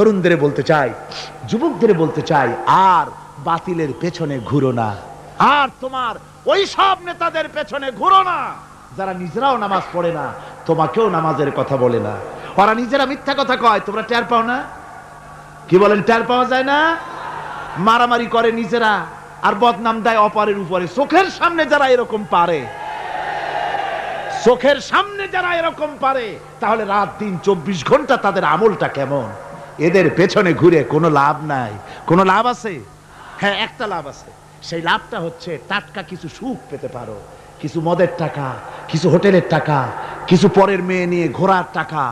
তরুণদের বলতে চাই, যুবকদের বলতে চাই, আর বাতিলের পেছনে ঘুরো না, আর তোমার ওই সব নেতাদের পেছনে ঘুরো না যারা নিজেরাও নামাজ পড়ে না, তোমাকেও নামাজের কথা বলে না। ওরা নিজেরা মিথ্যা কথা কয়, তোমরা টের পাও না? কি বলেন, টের পাওয়া যায় না? মারামারি করে নিজেরা আর বদনাম দেয় অপরের উপরে। চোখের সামনে যারা এরকম পারে, চোখের সামনে যারা এরকম পারে, তাহলে রাত দিন 24 ঘন্টা তাদের আমলটা কেমন? এদের পেছনে ঘুরে কোনো লাভ নাই। কোনো লাভ আছে? হ্যাঁ, একটা লাভ আছে। সেই লাভটা হচ্ছে টাটকা কিছু সুখ পেতে পারো, কিছু মদের টাকা, কিছু হোটেলের টাকা, কিছু পরের মেয়ে নিয়ে ঘোরার টাকা,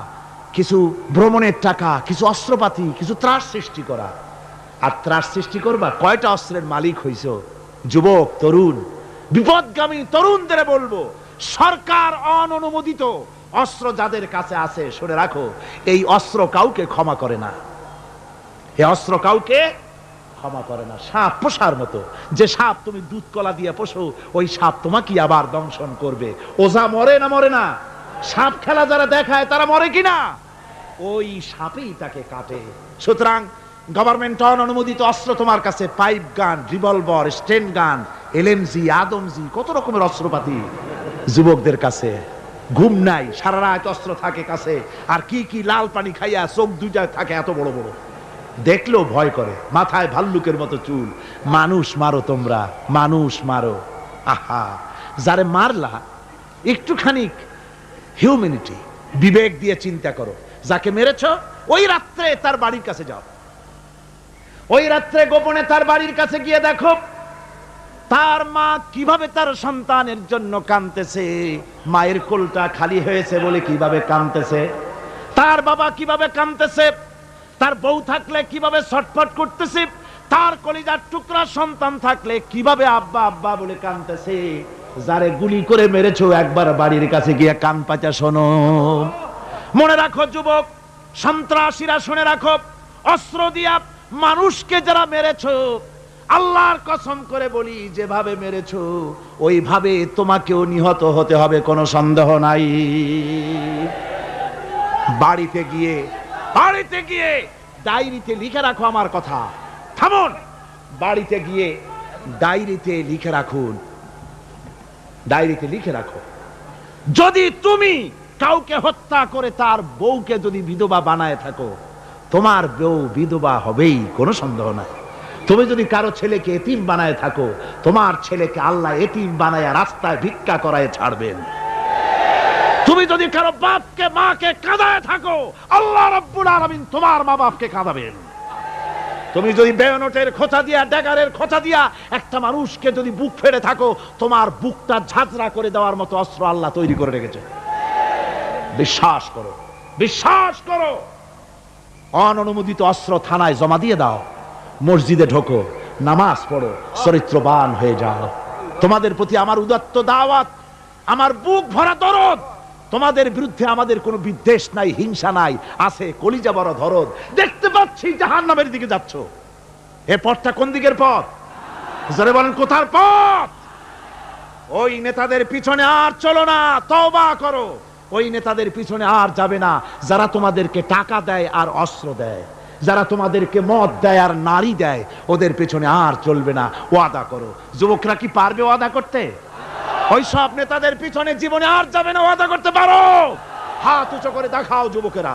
কিছু ভ্রমণের টাকা, কিছু অস্ত্রপাতি, কিছু ত্রাস সৃষ্টি করা। আর ত্রাস সৃষ্টি করবা, কয়টা অস্ত্রের মালিক হইছ? যুবক, তরুণ, বিপদগামী তরুণদের বলবো, সরকার অননুমোদিত অস্ত্র যাদের কাছে আছে, শুনে রাখো, এই অস্ত্র কাউকে ক্ষমা করে না। এই অস্ত্র কাউকে ক্ষমা করে না। সাপ পোষার মতো, যে সাপ তুমি দুধ কলা দিয়ে পোষো, ওই সাপ তোমাকে আবার দংশন করবে। ওঝা মরে না মরে না? সাপ খেলা যারা দেখায় তারা মরে কিনা? ওই সাপেই তাকে কাটে। সুতরাং গভর্নমেন্ট অনুমোদিত অস্ত্র তোমার কাছে, পাইপ গান, রিভলভার, স্টেন গান, এলএমজি, আদমজি, কত রকমের অস্ত্রপাতি যুবকদের কাছে। ঘুম নাই, সারা রাত অস্ত্র থাকে কাছে, আর কি কি লাল পানি খাইয়া চোখ দুইটা থাকে এত বড় বড়, দেখলেও ভয় করে। মাথায় ভাল্লুকের মতো চুল। মানুষ মারো তোমরা, মানুষ মারো। আহা, যারে মারলা একটুখানি হিউম্যানিটি, বিবেক দিয়ে চিন্তা করো। যাকে মেরেছ ওই রাত্রে তার বাড়ির কাছে যাও, ওই রাত্রে গোপনে তার বাড়ির কাছে গিয়ে দেখো তার মা কিভাবে তার সন্তানের জন্য কাঁদতেছে, মায়ের কোলটা খালি হয়েছে বলে কিভাবে কাঁদতেছে, তার বাবা কিভাবে কাঁদতেছে, তার বউ থাকলে কিভাবে ছটফট করতেছে, তার কলিজার টুকরা সন্তান থাকলে কিভাবে আব্বা আব্বা বলে কাঁদতেছে। যারে গুলি করে মেরেছো, একবার বাড়ির কাছে গিয়ে কান পাচা শোনো। মনে রাখো যুবক, সন্ত্রাসীরা, শুনে রাখো, অস্ত্র দিয়া মানুষকে যারা মেরেছো, আল্লাহর কসম করে বলি, যেভাবে মেরেছো ওইভাবে তোমাকেও নিহত হতে হবে, কোনো সন্দেহ নাই। বাড়িতে গিয়ে ডায়েরিতে লিখে রাখো আমার কথা। থামুন, বাড়িতে গিয়ে ডায়েরিতে লিখে রাখুন, ডায়েরিতে লিখে রাখো, যদি তুমি কাউকে হত্যা করে তার বউকে যদি বিধবা বানায় থাকো, তোমার বউ বিধবা হবেই, কোনো সন্দেহ নাই। তুমি যদি কারো ছেলেকে এতিম বানায় থাকো, তোমার ছেলেকে আল্লাহ এতিম বানায় রাস্তায় ভিক্ষা করায় ছাড়বেন। তুমি যদি কারো বাপকে মাকে কাঁদায় থাকো, আল্লাহ রাব্বুল আলামিন তোমার মা বাপকে কাঁদাবেন। তুমি যদি বেয়নটের খোঁচা দিয়া, ড্যাগারের খোঁচা দিয়া একটা মানুষকে যদি বুক ফেড়ে থাকো, তোমার বুকটা ঝাঁঝরা করে দেওয়ার মতো অস্ত্র আল্লাহ তৈরি করে রেখেছে। বিশ্বাস করো, বিশ্বাস করো। অননুমোদিত অস্ত্র থানায় জমা দিয়ে দাও, মসজিদে ঢোকো, নামাজ পড়ো, চরিত্রবান হয়ে যাও। তোমাদের প্রতি আমার উদাত্ত দাওয়াত, আমার বুক ভরা দরদ। তোমাদের বিরুদ্ধে আমাদের কোনো বিদ্বেষ নাই, হিংসা নাই, আছে কলিজা বড় দরদ। দেখতে পাচ্ছি জাহান্নামের দিকে যাচ্ছ। এ পথটা কোন দিকের পথ? জোরে বলেন, কোথার পথ? ওই নেতাদের পিছনে আর চলো না, তওবা করো। ওই নেতাদের পিছনে আর যাবে না যারা তোমাদেরকে টাকা দেয় আর অস্ত্র দেয়, যারা তোমাদেরকে মদ দেয় আর নারী দেয়, ওদের পেছনে আর চলবে না। ওয়াদা করো। যুবকরা কি পারবে ওয়াদা করতে? ওই সব নেতাদের পিছনে জীবনে আর যাবে না, ওয়াদা করতে পারো? হাত উঁচু করে দেখাও যুবকেরা।